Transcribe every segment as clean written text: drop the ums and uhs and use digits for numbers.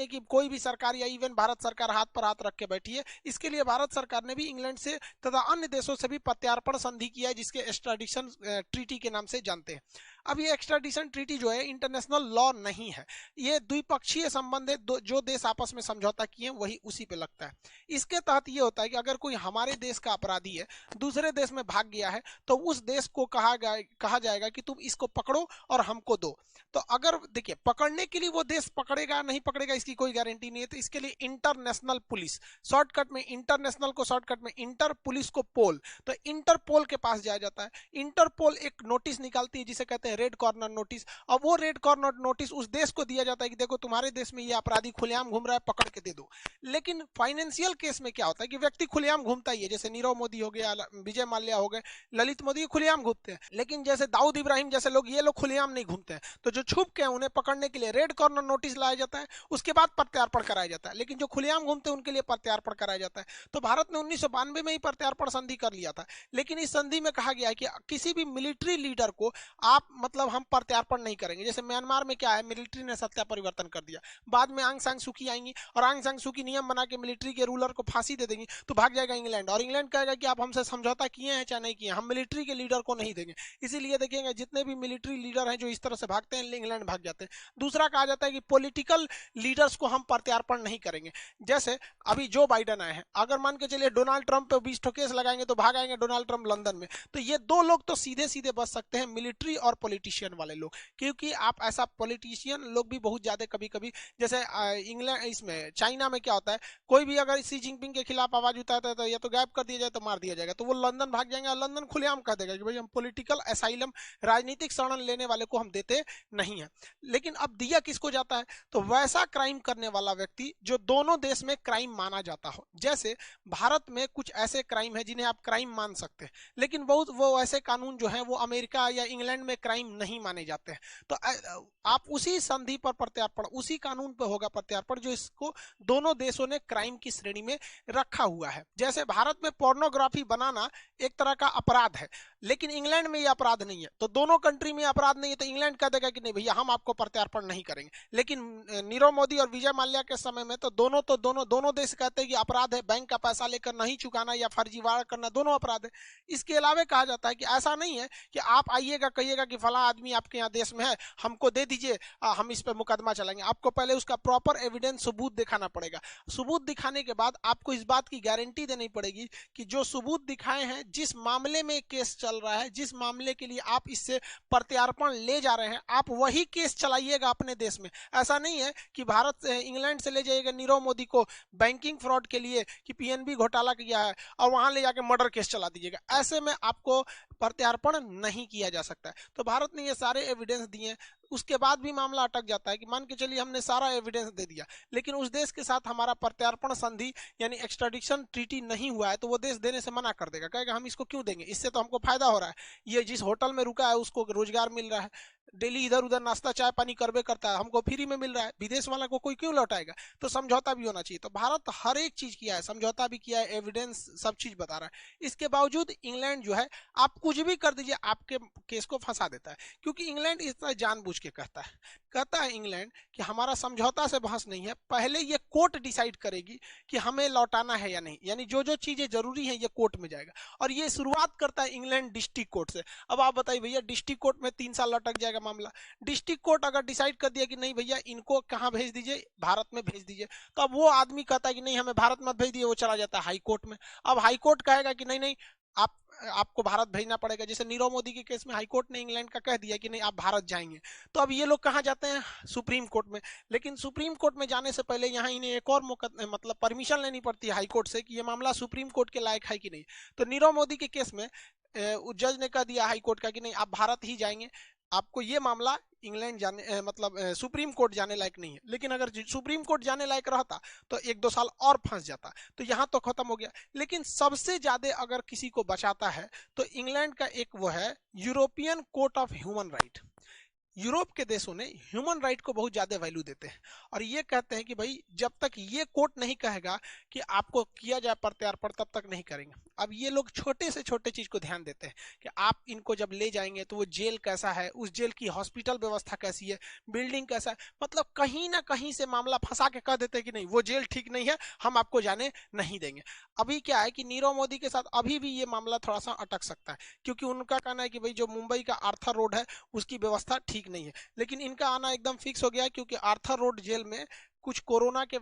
है कि कोई भी सरकार या इवन भारत सरकार हाथ पर हाथ रख के बैठी है। इसके लिए भारत सरकार ने भी इंग्लैंड से तथा अन्य देशों से भी प्रत्यार्पण संधि किया है, जिसके एक्स्ट्राडिशन ट्रीटी के नाम से जानते हैं। अब ये एक्स्ट्राडिशन ट्रीटी जो है इंटरनेशनल लॉ नहीं है, ये द्विपक्षीय संबंध है, जो देश आपस में समझौता किए हैं वही उसी पे लगता है। इसके तहत ये होता है कि अगर कोई हमारे देश का अपराधी है, दूसरे देश में भाग गया है, तो उस देश को कहा जाएगा कि तुम इसको पकड़ो और हमको दो। तो अगर देखिए, पकड़ने के लिए वो देश पकड़ेगा नहीं पकड़ेगा इसकी कोई गारंटी नहीं है, तो इसके लिए इंटरनेशनल पुलिस, शॉर्टकट में इंटरनेशनल को शॉर्टकट में इंटर, पुलिस को पोल, तो इंटरपोल के पास जाया जाता है। इंटरपोल एक नोटिस निकालती है जिसे कहते हैं रेड कॉर्नर नोटिस, और वो रेड कॉर्नर नोटिस उस देश को दिया जाता है कि देखो तुम्हारे देश में ये अपराधी खुलेआम घूम रहा है, पकड़ के दे दो। लेकिन फाइनेंशियल केस में क्या होता है कि व्यक्ति खुलेआम घूमता ही है, जैसे नीरव मोदी हो गया, विजय माल्या हो गए, ललित मोदी खुलेआम घूमते हैं। लेकिन जैसे दाऊद इब्राहिम जैसे लोग, ये लोग खुलेआम नहीं घूमते हैं। तो जो छुप के उन्हें पकड़ने के लिए रेड कॉर्नर नोटिस लाया जाता है, उसके बाद प्रत्यार्पण कराया जाता है। लेकिन जो खुलेआम घूमते हैं उनके लिए प्रत्यार्पण कराया जाता है। तो भारत ने 1992 में ही प्रत्यार्पण संधि कर लिया था। लेकिन इस संधि में कहा गया है कि किसी भी मिलिट्री लीडर को आप मतलब हम प्रत्यार्पण नहीं करेंगे। जैसे म्यांमार में क्या है, मिलिट्री ने सत्ता परिवर्तन कर दिया, बाद में आंग सान सूकी आएंगी और आंग सान सूकी नियम बना के मिलिट्री के रूलर को फांसी दे देंगी, तो भाग जाएगा इंग्लैंड, और इंग्लैंड कहेगा कि आप हमसे समझौता किए हैं चाहे नहीं किए, हम मिलिट्री के लीडर को नहीं देंगे। इसीलिए देखेंगे जितने भी मिलिट्री लीडर हैं जो इस तरह से भागते हैं, इंग्लैंड भाग जाते हैं। दूसरा कहा जाता है कि पॉलिटिकल लीडर्स को हम प्रत्यार्पण नहीं करेंगे। जैसे अभी जो बाइडन आए हैं, अगर मान के चलिए डोनाल्ड ट्रंप पे 20 केस लगाएंगे तो भाग आएंगे डोनाल्ड ट्रंप लंदन में। तो ये दो लोग तो सीधे सीधे बच सकते हैं, मिलिट्री और पॉलिटिशियन वाले लोग, क्योंकि आप ऐसा पॉलिटिशियन लोग भी बहुत ज्यादा कभी कभी, जैसे इंग्लैंड इसमें चाइना में क्या होता है, कोई भी अगर सी जिनपिंग के खिलाफ आवाज उठाता है तो या तो गायब कर दिया जाए तो मार दिया जाएगा। तो वो लंदन भाग जाएंगे और लंदन खुलेआम कह देगा कि भाई हम पॉलिटिकल असाइलम, राजनीतिक शरण लेने वाले को हम देते नहीं है। लेकिन अब दिया किसको जाता है, तो वैसा क्राइम करने वाला व्यक्ति जो दोनों देश में क्राइम माना जाता हो। जैसे भारत में कुछ ऐसे क्राइम है जिन्हें आप क्राइम मान सकते हैं, लेकिन बहुत वो ऐसे कानून जो है वो अमेरिका या इंग्लैंड में क्राइम नहीं माने जाते हैं। तो आप उसी संधि पर प्रत्यार्पण, उसी कानून पर होगा प्रत्यार्पण जो इसको दोनों देशों ने क्राइम की श्रेणी में रखा हुआ है। जैसे भारत में पोर्नोग्राफी बनाना एक तरह का अपराध है, लेकिन इंग्लैंड में यह अपराध नहीं है। तो दोनों कंट्री में अपराध नहीं है, तो इंग्लैंड कह देगा कि नहीं भैया हम आपको प्रत्यार्पण नहीं करेंगे। लेकिन नीरव मोदी और विजय माल्या के समय में तो दोनों देश कहते हैं कि अपराध है, बैंक का पैसा लेकर नहीं चुकाना या फर्जीवाड़ा करना दोनों अपराध है। इसके अलावा कहा जाता है कि ऐसा नहीं है कि आप आइएगा कहिएगा कि फला आदमी आपके यहाँ देश में है, हमको दे दीजिए, हम इस पर मुकदमा चलाएंगे। आपको पहले उसका प्रॉपर एविडेंस, सबूत दिखाना पड़ेगा। सबूत दिखाने के बाद आपको इस बात की गारंटी देनी पड़ेगी कि जो सबूत दिखाए हैं, जिस मामले में केस चल रहा है, जिस मामले के लिए आप इससे प्रत्यार्पण ले जा रहे हैं, आप वही केस चलाइएगा अपने देश में। ऐसा नहीं है कि भारत से इंग्लैंड से ले जाइएगा नीरव मोदी को बैंकिंग फ्रॉड के लिए कि पीएनबी घोटाला किया है और वहां ले जाके मर्डर केस चला दीजिएगा। ऐसे में आपको प्रत्यार्पण नहीं किया जा सकता है। तो भारत ने ये सारे एविडेंस दिए, उसके बाद भी मामला अटक जाता है कि मान के चलिए हमने सारा एविडेंस दे दिया, लेकिन उस देश के साथ हमारा प्रत्यार्पण संधि यानी एक्स्ट्राडिक्शन ट्रीटी नहीं हुआ है, तो वो देश देने से मना कर देगा, कहेगा हम इसको क्यों देंगे, इससे तो हमको फायदा हो रहा है, ये जिस होटल में रुका है उसको रोजगार मिल रहा है, डेली इधर उधर नाश्ता चाय पानी करबे करता है, हमको फ्री में मिल रहा है, विदेश वाला को कोई क्यों लौटाएगा। तो समझौता भी होना चाहिए। तो भारत हर एक चीज किया है, समझौता भी किया है, एविडेंस सब चीज बता रहा है। इसके बावजूद इंग्लैंड जो है, आप कुछ भी कर दीजिए आपके केस को फंसा देता है, क्योंकि इंग्लैंड इस तरह जानबूझ के कहता है इंग्लैंड कि हमारा समझौता से बहस नहीं है, पहले ये कोर्ट डिसाइड करेगी कि हमें लौटाना है या नहीं, यानी जो जो चीजें जरूरी है ये कोर्ट में जाएगा। और ये शुरुआत करता है इंग्लैंड डिस्ट्रिक्ट कोर्ट से। अब आप बताइए भैया, डिस्ट्रिक्ट कोर्ट में 3 साल लटक जाएगा मामला। डिस्ट्रिक्ट कोर्ट अगर डिसाइड कर दिया कि नहीं भैया इनको कहाँ भेज दीजिए, भारत में भेज दीजिए, तो अब वो आदमी कहता है कि नहीं हमें भारत मत भेज दिए, वो चला जाता है हाई कोर्ट में। अब हाई कोर्ट कहेगा कि नहीं नहीं आपको भारत भेजना पड़ेगा। जैसे नीरव मोदी के केस में हाई कोर्ट ने इंग्लैंड का कह दिया कि नहीं आप भारत जाएंगे, तो अब ये लोग कहाँ जाते हैं, सुप्रीम कोर्ट में। लेकिन सुप्रीम कोर्ट में जाने से पहले यहाँ इन्हें एक और मतलब परमिशन लेनी पड़ती है हाई कोर्ट से कि ये मामला सुप्रीम कोर्ट के लायक है कि नहीं। तो नीरव मोदी के केस में जज ने कह दिया हाई कोर्ट का कि नहीं आप भारत ही जाएंगे, आपको ये मामला इंग्लैंड जाने मतलब सुप्रीम कोर्ट जाने लायक नहीं है। लेकिन अगर सुप्रीम कोर्ट जाने लायक रहता तो 1-2 साल और फंस जाता। तो यहाँ तो खत्म हो गया। लेकिन सबसे ज्यादा अगर किसी को बचाता है तो इंग्लैंड का एक वो है European court of human right. Europe के देशों ने ह्यूमन राइट को बहुत ज्यादा वैल्यू देते हैं और ये कहते हैं कि भाई जब तक ये कोर्ट नहीं कहेगा कि आपको किया जाए प्रत्यार्पण तब तक नहीं करेंगे। अब ये लोग छोटे से छोटे चीज को ध्यान देते हैं कि आप इनको जब ले जाएंगे तो वो जेल कैसा है, उस जेल की हॉस्पिटल व्यवस्था कैसी है, बिल्डिंग कैसा है, मतलब कहीं ना कहीं से मामला फंसा के कह देते हैं कि नहीं वो जेल ठीक नहीं है, हम आपको जाने नहीं देंगे। अभी क्या है कि नीरव मोदी के साथ अभी भी ये मामला थोड़ा सा अटक सकता है क्योंकि उनका कहना है कि भाई जो मुंबई का आर्थर रोड है उसकी व्यवस्था ठीक नहीं है, लेकिन इनका आना एकदम फिक्स हो गया है क्योंकि आर्थर रोड जेल में कुछ कोरोना के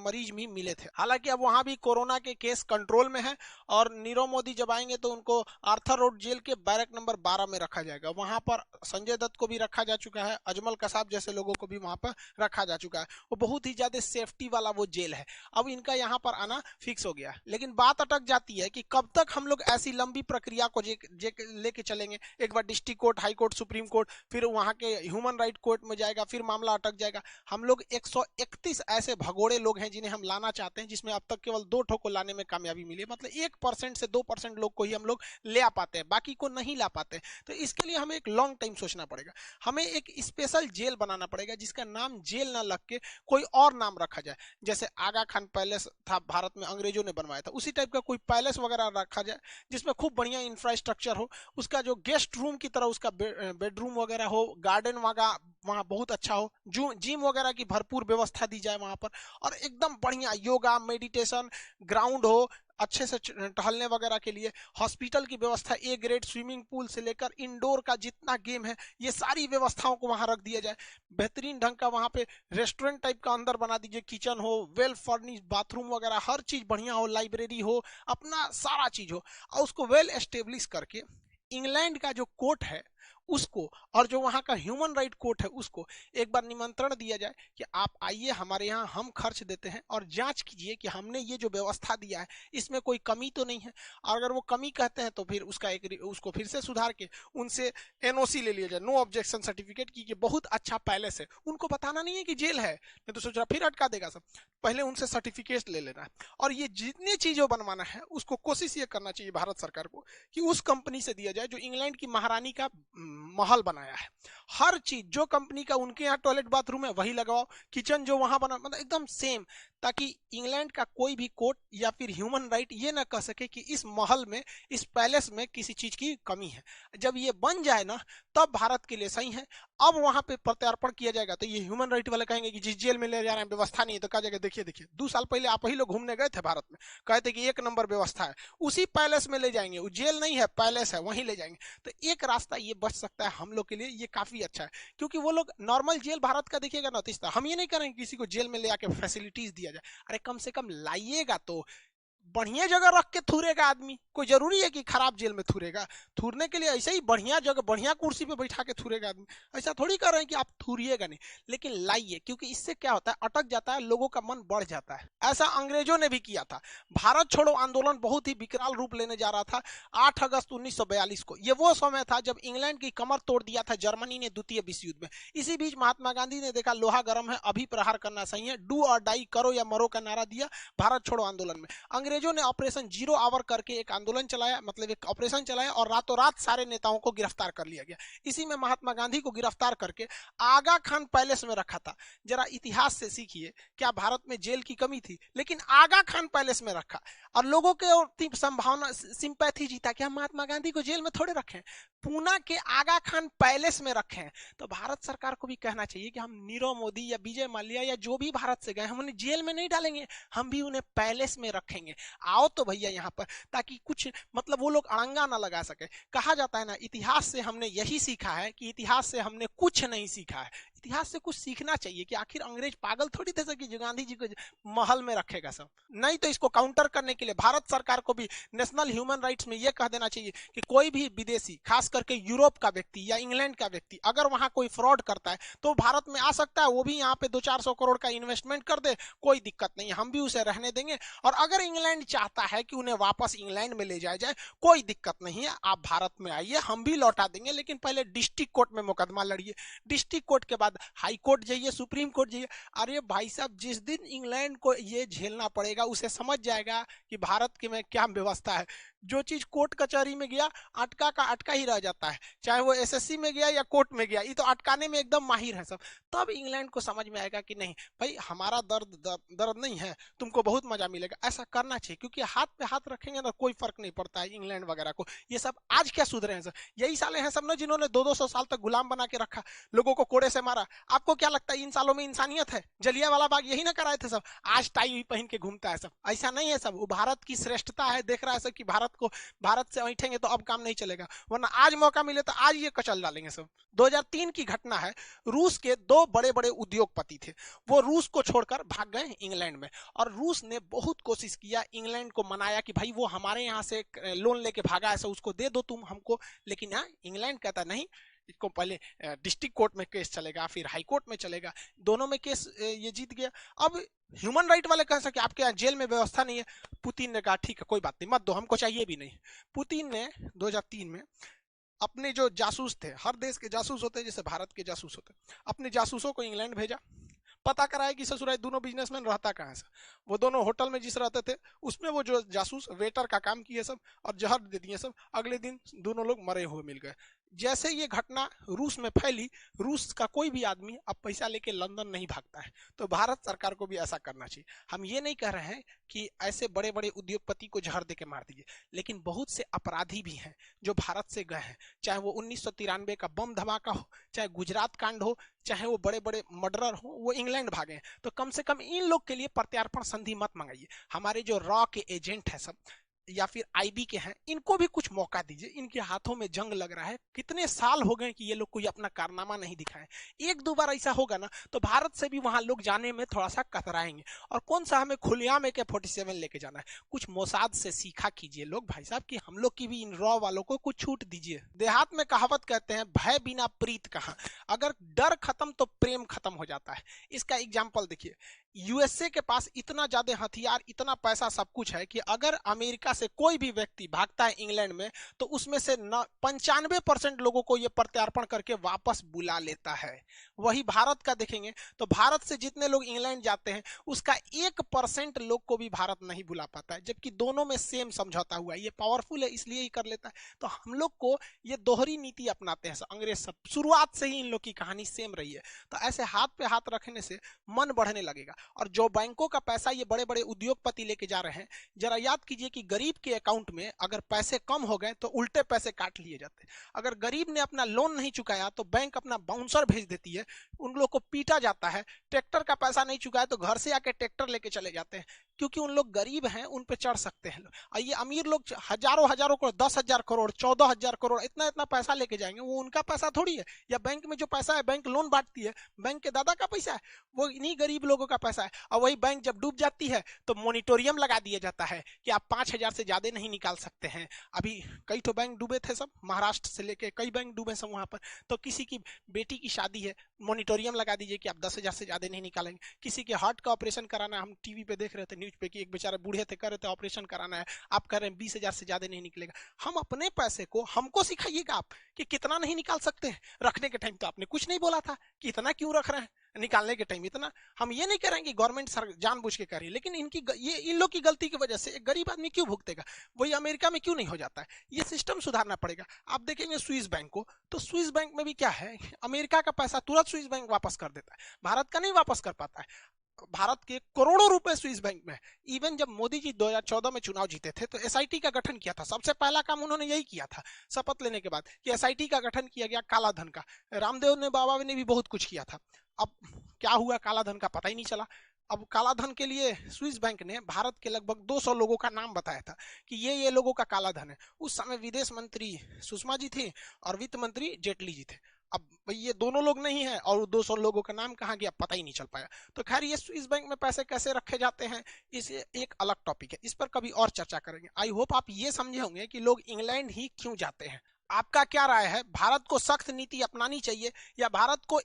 मरीज भी मिले थे। हालांकि अब वहां भी कोरोना के केस कंट्रोल में है और नीरव मोदी जब आएंगे तो उनको आर्थर रोड जेल के बैरक नंबर 12 में रखा जाएगा। वहां पर संजय दत्त को भी रखा जा चुका है, अजमल कसाब जैसे लोगों को भी वहां पर रखा जा चुका है। वो बहुत ही ज्यादा सेफ्टी वाला वो जेल है। अब इनका यहाँ पर आना फिक्स हो गया, लेकिन बात अटक जाती है कि कब तक हम लोग ऐसी लंबी प्रक्रिया को लेके चलेंगे। एक बार district court, high court, supreme court, फिर वहां के ह्यूमन राइट कोर्ट में जाएगा, फिर मामला अटक जाएगा। हम लोग 131 ऐसे भगोड़े लोग हैं जिन्हें हम लाना चाहते हैं, जिसमें अब तक केवल 2 ठो को लाने में कामयाबी मिली, मतलब 1% से 2% लोग को ही हम लोग ले आ पाते हैं, बाकी को नहीं ला पाते। तो इसके लिए हमें एक लॉन्ग टाइम सोचना पड़ेगा। हमें एक स्पेशल जेल बनाना पड़ेगा जिसका नाम जेल ना लग के कोई और नाम रखा जाए। जैसे आगा खान पैलेस था, भारत में अंग्रेजों ने बनवाया था, उसी टाइप का कोई पैलेस वगैरह रखा जाए जिसमें खूब बढ़िया इंफ्रास्ट्रक्चर हो, उसका जो गेस्ट रूम की तरह उसका बेडरूम वगैरह हो, गार्डन वहाँ बहुत अच्छा हो, जिम वगैरह की भरपूर व्यवस्था दी जाए वहां पर, और एकदम बढ़िया योगा मेडिटेशन ग्राउंड हो अच्छे से टहलने वगैरह के लिए, हॉस्पिटल की व्यवस्था ए ग्रेड, स्विमिंग पूल से लेकर इंडोर का जितना गेम है ये सारी व्यवस्थाओं को वहां रख दिया जाए। बेहतरीन ढंग का वहां पे रेस्टोरेंट टाइप का अंदर बना दीजिए, किचन हो, वेल फर्निश बाथरूम वगैरह हर चीज बढ़िया हो, लाइब्रेरी हो, अपना सारा चीज हो, और उसको वेल एस्टेब्लिश करके इंग्लैंड का जो कोर्ट है उसको और जो वहां का ह्यूमन राइट कोर्ट है उसको एक बार निमंत्रण दिया जाए कि आप आइए हमारे यहाँ, हम खर्च देते हैं और जांच कीजिए कि हमने ये जो व्यवस्था दिया है इसमें कोई कमी तो नहीं है। और अगर वो कमी कहते हैं तो फिर उसको फिर से सुधार के उनसे एनओसी ले लिया जाए, नो ऑब्जेक्शन सर्टिफिकेट, की ये बहुत अच्छा पैलेस है। उनको बताना नहीं है कि जेल है, मैं तो सोच रहा फिर अटका देगा सब, पहले उनसे सर्टिफिकेट ले लेना है। और ये जितनी चीजों बनवाना है उसको कोशिश ये करना चाहिए भारत सरकार को कि उस कंपनी से दिया जाए जो इंग्लैंड की महारानी का महल बनाया है। हर चीज जो कंपनी का उनके यहाँ टॉयलेट बाथरूम है वही लगवाओ, किचन जो वहां बना मतलब एकदम सेम, ताकि इंग्लैंड का कोई भी कोर्ट या फिर ह्यूमन राइट ये ना कह सके कि इस महल में, इस पैलेस में किसी चीज की कमी है। जब ये बन जाए ना तब भारत के लिए सही है। अब वहां पे प्रत्यार्पण किया जाएगा तो ये ह्यूमन राइट वाले कहेंगे कि जिस जेल में ले जा रहे हैं व्यवस्था नहीं है, तो कहा जाएगा देखिए देखिए 2 साल पहले आप ही लोग घूमने गए थे भारत में, कहते कि 1 नंबर व्यवस्था है, उसी पैलेस में ले जाएंगे, वो जेल नहीं है पैलेस है वहीं ले जाएंगे। तो एक रास्ता ये बच सकता है हम लोग के लिए, ये काफी अच्छा है क्योंकि वो लोग नॉर्मल जेल भारत का देखिएगा ना, तो हम ये नहीं करेंगे किसी को जेल में ले आके फैसिलिटीज दिया जाए, अरे कम से कम लाइएगा तो बढ़िया जगह रख के थूरेगा आदमी, कोई जरूरी है कि खराब जेल में थूरेगा, थूरने के लिए ऐसे ही बढ़िया जगह बढ़िया कुर्सी पे बैठा के थूरेगा आदमी, ऐसा थोड़ी कर रहे हैं कि आप थूरिएगा नहीं, लेकिन लाइए, क्योंकि इससे क्या होता है अटक जाता है, लोगों का मन बढ़ जाता है। ऐसा अंग्रेजों ने भी किया था। भारत छोड़ो आंदोलन बहुत ही विकराल रूप लेने जा रहा था 8 अगस्त 1942 को। ये वो समय था जब इंग्लैंड की कमर तोड़ दिया था जर्मनी ने द्वितीय विश्व युद्ध में। इसी बीच महात्मा गांधी ने देखा लोहा गर्म है, अभी प्रहार करना सही है, डू और डाई, करो या मरो का नारा दिया भारत छोड़ो आंदोलन में। अंग्रेजों ने ऑपरेशन जीरो आवर करके एक आंदोलन चलाया, मतलब एक ऑपरेशन चलाया, और रातों रात सारे नेताओं को गिरफ्तार कर लिया गया। इसी में महात्मा गांधी को गिरफ्तार करके आगा खान पैलेस में रखा था। जरा इतिहास से सीखिए, क्या भारत में जेल की कमी थी, लेकिन आगा खान पैलेस में रखा और लोगों के संभावना सिंपैथी जीता कि हम महात्मा गांधी को जेल में थोड़े रखें, पूना के आगा खान पैलेस में रखें। तो भारत सरकार को भी कहना चाहिए कि हम नीरव मोदी या विजय माल्या या जो भी भारत से गए हम उन्हें जेल में नहीं डालेंगे, हम भी उन्हें पैलेस में रखेंगे। आओ तो भैया यहाँ पर, ताकि कुछ मतलब वो लोग अड़ंगा ना लगा सके। कहा जाता है ना, इतिहास से हमने यही सीखा है कि इतिहास से हमने कुछ नहीं सीखा है। इतिहास से कुछ सीखना चाहिए कि आखिर अंग्रेज पागल थोड़ी थे सर कि जो गांधी जी को महल में रखेगा सब। नहीं तो इसको काउंटर करने के लिए भारत सरकार को भी नेशनल ह्यूमन राइट्स में यह कह देना चाहिए कि कोई भी विदेशी, खास करके यूरोप का व्यक्ति या इंग्लैंड का व्यक्ति, अगर वहां कोई फ्रॉड करता है तो भारत में आ सकता है, वो भी यहाँ पे 200-400 करोड़ का इन्वेस्टमेंट कर दे, कोई दिक्कत नहीं, हम भी उसे रहने देंगे। और अगर इंग्लैंड चाहता है कि उन्हें वापस इंग्लैंड में ले जाया जाए, कोई दिक्कत नहीं है, आप भारत में आइए, हम भी लौटा देंगे, लेकिन पहले डिस्ट्रिक्ट कोर्ट में मुकदमा लड़िए, डिस्ट्रिक्ट कोर्ट के बाद हाई कोर्ट जाइए, सुप्रीम कोर्ट जाइए। अरे भाई साहब, जिस दिन इंग्लैंड को ये झेलना पड़ेगा उसे समझ जाएगा कि भारत के में क्या व्यवस्था है। जो चीज कोर्ट कचहरी में गया अटका का अटका ही रह जाता है, चाहे वो एसएससी में गया या कोर्ट में गया, ये तो अटकाने में एकदम माहिर है सब। तब इंग्लैंड को समझ में आएगा कि नहीं भाई, हमारा दर्द नहीं है, तुमको बहुत मजा मिलेगा। ऐसा करना चाहिए, क्योंकि हाथ पे हाथ रखेंगे ना कोई फर्क नहीं पड़ता है इंग्लैंड वगैरह को। ये सब आज क्या सुधरे हैं सर, यही साले हैं सब ना जिन्होंने 200-200 साल तक गुलाम बना के रखा, लोगों को कोड़े से मारा। आपको क्या लगता है इन सालों में इंसानियत है? जलियांवाला बाग यही ना कराए थे सब, आज टाई पहन के घूमता है सब। ऐसा नहीं है सब, वो भारत की श्रेष्ठता है, देख रहा है सब कि भारत से ऐठेंगे तो अब काम नहीं चलेगा, वरना आज मौका मिले तो आज ये कचल डालेंगे सब। 2003 की घटना है, रूस के 2 बड़े बड़े उद्योगपति थे, वो रूस को छोड़कर भाग गए इंग्लैंड में, और रूस ने बहुत कोशिश किया, इंग्लैंड को मनाया कि भाई वो हमारे यहाँ से लोन लेके भागा है, उसको दे दो तुम हमको। लेकिन यहाँ इंग्लैंड कहता नहीं, इसको पहले डिस्ट्रिक्ट कोर्ट में केस चलेगा, फिर हाई कोर्ट में चलेगा, दोनों में केस ये जीत गया। अब ह्यूमन राइट वाले कह सके आपके यहाँ जेल में व्यवस्था नहीं है, पुतिन ने कहा ठीक है कोई बात नहीं, मत दो, हमको चाहिए भी नहीं। पुतिन ने 2003 में अपने जो जासूस थे, हर देश के जासूस होते हैं जैसे भारत के जासूस होते हैं, अपने जासूसों को इंग्लैंड भेजा, पता कराया कि ससुराल दोनों बिजनेसमैन रहता कहाँ से। वो दोनों होटल में जिस रहते थे उसमें वो जो जासूस वेटर का काम किए सब, और जहर दे दिए सब, अगले दिन दोनों लोग मरे हुए मिल गए। जैसे ये घटना रूस में फैली, रूस का कोई भी आदमी अब पैसा लेके लंदन नहीं भागता है, तो भारत सरकार को भी ऐसा करना चाहिए। हम ये नहीं कह रहे हैं कि ऐसे बड़े बड़े उद्योगपति को जहर दे के मार दीजिए, लेकिन बहुत से अपराधी भी हैं जो भारत से गए हैं, चाहे वो 1993 का बम धमाका हो, चाहे गुजरात कांड हो, चाहे वो बड़े बड़े मर्डरर हो, वो इंग्लैंड भागे हैं। तो कम से कम इन लोग के लिए प्रत्यार्पण संधि मत मंगाइए। हमारे जो रॉ के एजेंट है सब, या फिर आईबी के हैं, इनको भी कुछ मौका दीजिए, इनके हाथों में जंग लग रहा है, कितने साल हो गए कि ये लोग कोई अपना कारनामा नहीं दिखाए। एक दो बार ऐसा होगा ना तो भारत से भी वहां लोग जाने में थोड़ा सा कतराएंगे। और कौन सा हमें खुलेआम AK-47 लेके जाना है, कुछ मोसाद से सीखा कीजिए लोग भाई साहब, कि हम लोग की भी इन रॉ वालों को कुछ छूट दीजिए। देहात में कहावत कहते हैं, भय बिना प्रीत कहां, अगर डर खत्म तो प्रेम खत्म हो जाता है। इसका एग्जाम्पल देखिए, यूएसए के पास इतना ज्यादा हथियार, इतना पैसा, सब कुछ है कि अगर अमेरिका से कोई भी व्यक्ति भागता है इंग्लैंड में तो उसमें से 95% लोगों को यह प्रत्यार्पण करके वापस बुला लेता है। वही भारत का देखेंगे तो भारत से जितने लोग इंग्लैंड जाते हैं उसका 1% लोग को भी भारत नहीं बुला पाता है, जबकि दोनों में सेम समझौता हुआ है। ये पावरफुल है इसलिए ही कर लेता है। तो हम लोग को ये दोहरी नीति अपनाते हैं अंग्रेज सब, शुरुआत से ही इन लोग की कहानी सेम रही है। तो ऐसे हाथ पे हाथ रखने से मन बढ़ने लगेगा। और जो बैंकों का पैसा ये बड़े बड़े उद्योगपति लेके जा रहे हैं, जरा याद कीजिए कि गरीब के अकाउंट में अगर पैसे कम हो गए तो उल्टे पैसे काट लिए जाते हैं। अगर गरीब ने अपना लोन नहीं चुकाया तो बैंक अपना बाउंसर भेज देती है, उन लोग को पीटा जाता है। ट्रैक्टर का पैसा नहीं चुकाया तो घर से आके ट्रैक्टर लेके चले जाते हैं, क्योंकि उन लोग गरीब हैं, उन पे चढ़ सकते हैं। और ये अमीर लोग हजारों हजारों करोड़, 10,000 करोड़, 14,000 करोड़, इतना इतना पैसा लेके जाएंगे, वो उनका पैसा थोड़ी है। या बैंक में जो पैसा है, बैंक लोन बांटती है, बैंक के दादा का पैसा है, वो इन्हीं गरीब लोगों का पैसा है। और वही बैंक जब डूब जाती है तो मॉनिटोरियम लगा दिया जाता है कि आप 5,000 से ज्यादा नहीं निकाल सकते हैं। अभी कई तो बैंक डूबे थे सब, महाराष्ट्र से लेके कई बैंक डूबे सब वहां पर। तो किसी की बेटी की शादी है, मॉनिटोरियम लगा दीजिए कि आप 10,000 से ज्यादा नहीं निकालेंगे। किसी के हार्ट का ऑपरेशन कराना, हम टीवी पे देख रहे थे, न्यूज पे, कि एक बेचारे बूढ़े थे, कर रहे थे ऑपरेशन कराना है, आप कह रहे हैं 20,000 से ज्यादा नहीं निकलेगा। हम अपने पैसे को हमको सिखाइएगा आप कि कितना नहीं निकाल सकते हैं। रखने के टाइम तो आपने कुछ नहीं बोला था कि इतना क्यों रख रहे हैं, निकालने के टाइम इतना। हम ये नहीं कह रहे हैं कि गवर्नमेंट जानबूझ के कर रही है, लेकिन ये इन लोग की गलती की वजह से एक गरीब आदमी क्यों भुगतेगा? वही अमेरिका में क्यों नहीं हो जाता है? ये सिस्टम सुधारना पड़ेगा। आप देखेंगे स्विस बैंक को, तो स्विस बैंक में भी क्या है, अमेरिका का पैसा तुरंत स्विस बैंक वापस कर देता है, भारत का नहीं वापस कर पाता है। भारत के करोड़ों रुपए स्विस बैंक में। इवन जब मोदी जी 2014 में चुनाव जीते थे तो एसआईटी का गठन किया था, सबसे पहला काम उन्होंने यही किया था शपथ लेने के बाद, कि एसआईटी का गठन किया गया काला धन का। रामदेव ने, बाबा ने भी बहुत कुछ किया था। अब क्या हुआ, काला धन का पता ही नहीं चला। अब काला धन के लिए स्विस बैंक ने भारत के लगभग 200 लोगों का नाम बताया था कि ये लोगों का काला धन है। उस समय विदेश मंत्री सुषमा जी थी और वित्त मंत्री जेटली जी थे। अब ये दोनों लोग नहीं है और 200 लोगों का नाम कहाँ गया पता ही नहीं चल पाया। तो खैर, ये स्विस बैंक में पैसे कैसे रखे जाते हैं, इसे एक अलग टॉपिक है, इस पर कभी और चर्चा करेंगे। आई होप आप ये समझे होंगे कि लोग इंग्लैंड ही क्यों जाते हैं। आपका क्या राय है, भारत को सख्त नीति अपनानी चाहिए या भारत को